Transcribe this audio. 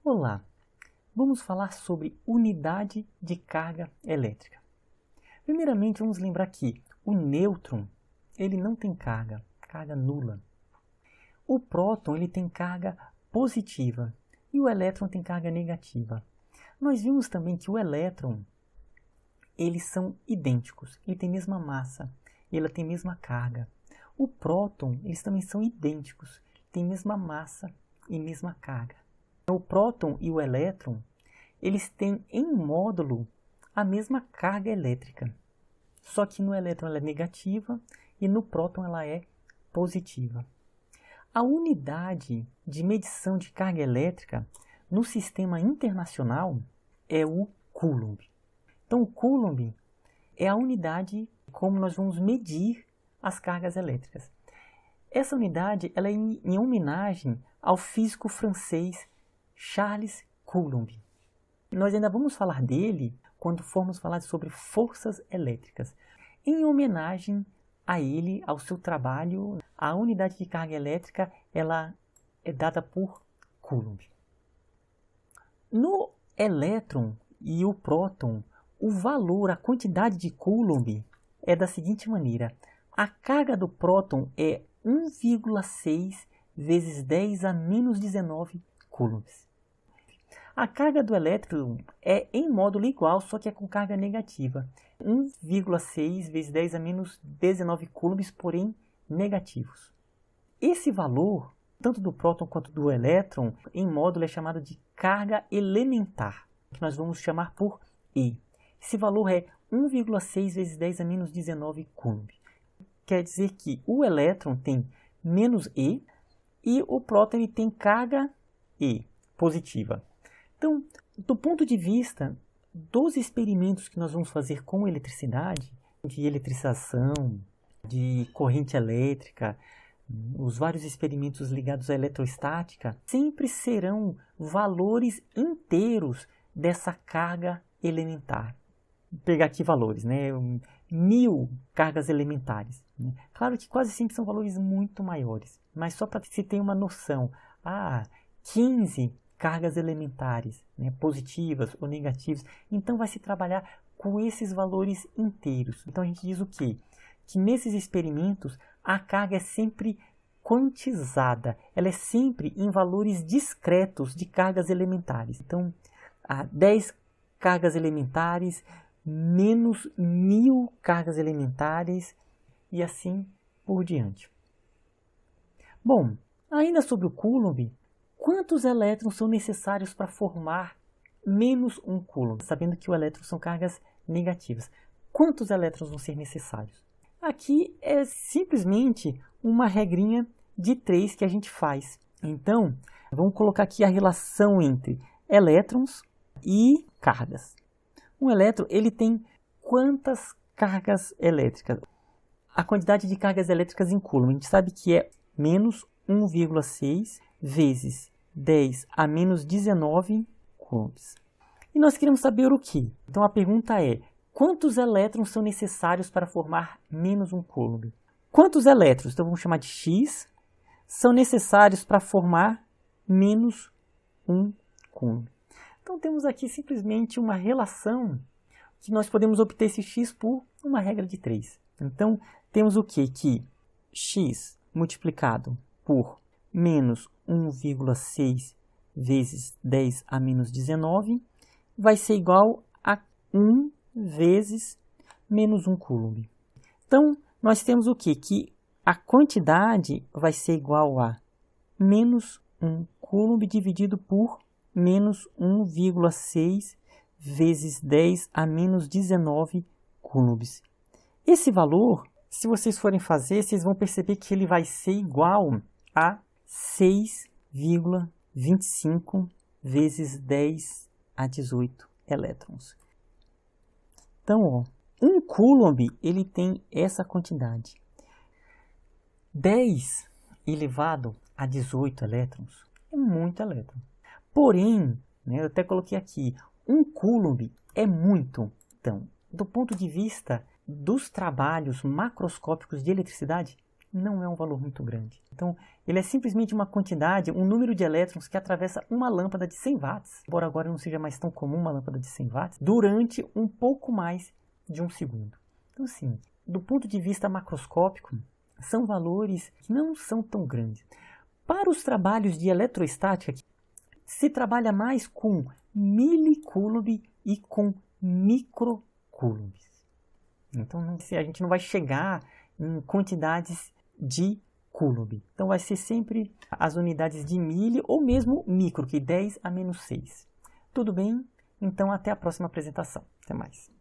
Olá, vamos falar sobre unidade de carga elétrica. Primeiramente, vamos lembrar que o nêutron ele não tem carga nula. O próton ele tem carga positiva e o elétron tem carga negativa. Nós vimos também que o elétron, eles são idênticos, ele tem a mesma massa, ele tem a mesma carga. O próton, eles também são idênticos, tem a mesma massa e mesma carga. O próton e o elétron, eles têm em módulo a mesma carga elétrica. Só que no elétron ela é negativa e no próton ela é positiva. A unidade de medição de carga elétrica no sistema internacional é o Coulomb. Então o Coulomb é a unidade como nós vamos medir as cargas elétricas. Essa unidade ela é em homenagem ao físico francês Charles Coulomb. Nós ainda vamos falar dele quando formos falar sobre forças elétricas. Em homenagem a ele, ao seu trabalho, a unidade de carga elétrica ela é dada por Coulomb. No elétron e o próton, o valor, a quantidade de Coulomb é da seguinte maneira. A carga do próton é 1,6 vezes 10 a menos 19 coulombs. A carga do elétron é em módulo igual, só que é com carga negativa. 1,6 vezes 10 a menos 19 coulombs, porém negativos. Esse valor, tanto do próton quanto do elétron, em módulo é chamado de carga elementar, que nós vamos chamar por E. Esse valor é 1,6 vezes 10 a menos 19 coulomb. Quer dizer que o elétron tem menos E e o próton ele tem carga E, positiva. Então, do ponto de vista dos experimentos que nós vamos fazer com eletricidade, de eletrização, de corrente elétrica, os vários experimentos ligados à eletrostática, sempre serão valores inteiros dessa carga elementar. Vou pegar aqui valores, né? 1000 cargas elementares. Né? Claro que quase sempre são valores muito maiores, mas só para que se tenha uma noção. 15 cargas elementares, né? Positivas ou negativas. Então vai se trabalhar com esses valores inteiros. Então a gente diz o quê? Que nesses experimentos a carga é sempre quantizada. Ela é sempre em valores discretos de cargas elementares. Então, 10 cargas elementares menos 1000 cargas elementares e assim por diante. Bom, ainda sobre o Coulomb, quantos elétrons são necessários para formar menos um Coulomb? Sabendo que o elétron são cargas negativas. Quantos elétrons vão ser necessários? Aqui é simplesmente uma regrinha de 3 que a gente faz. Então, vamos colocar aqui a relação entre elétrons e cargas. Um elétron ele tem quantas cargas elétricas? A quantidade de cargas elétricas em Coulomb, a gente sabe que é menos 1,6 vezes 10 a menos 19 coulombs. E nós queremos saber o que? Então a pergunta é, quantos elétrons são necessários para formar menos um Coulomb? Quantos elétrons, então vamos chamar de X, são necessários para formar menos um Coulomb? Então temos aqui simplesmente uma relação que nós podemos obter esse X por uma regra de 3. Então temos o quê? Que X multiplicado por menos 1,6 vezes 10 a menos 19 vai ser igual a 1 vezes menos 1 Coulomb. Então nós temos o quê? Que a quantidade vai ser igual a menos 1 Coulomb dividido por menos 1,6 vezes 10 a menos 19 coulombs. Esse valor, se vocês forem fazer, vocês vão perceber que ele vai ser igual a 6,25 vezes 10 a 18 elétrons. Então, um Coulomb ele tem essa quantidade. 10 elevado a 18 elétrons é muito elétron. Porém, né, eu até coloquei aqui, um Coulomb é muito. Então, do ponto de vista dos trabalhos macroscópicos de eletricidade, não é um valor muito grande. Então, ele é simplesmente uma quantidade, um número de elétrons que atravessa uma lâmpada de 100 watts, embora agora não seja mais tão comum uma lâmpada de 100 watts, durante um pouco mais de um segundo. Então, assim, do ponto de vista macroscópico, são valores que não são tão grandes. Para os trabalhos de eletrostática, se trabalha mais com milicoulomb e com microcoulombs. Então, a gente não vai chegar em quantidades de coulomb. Então, vai ser sempre as unidades de mili ou mesmo micro, que é 10 a menos 6. Tudo bem? Então, até a próxima apresentação. Até mais.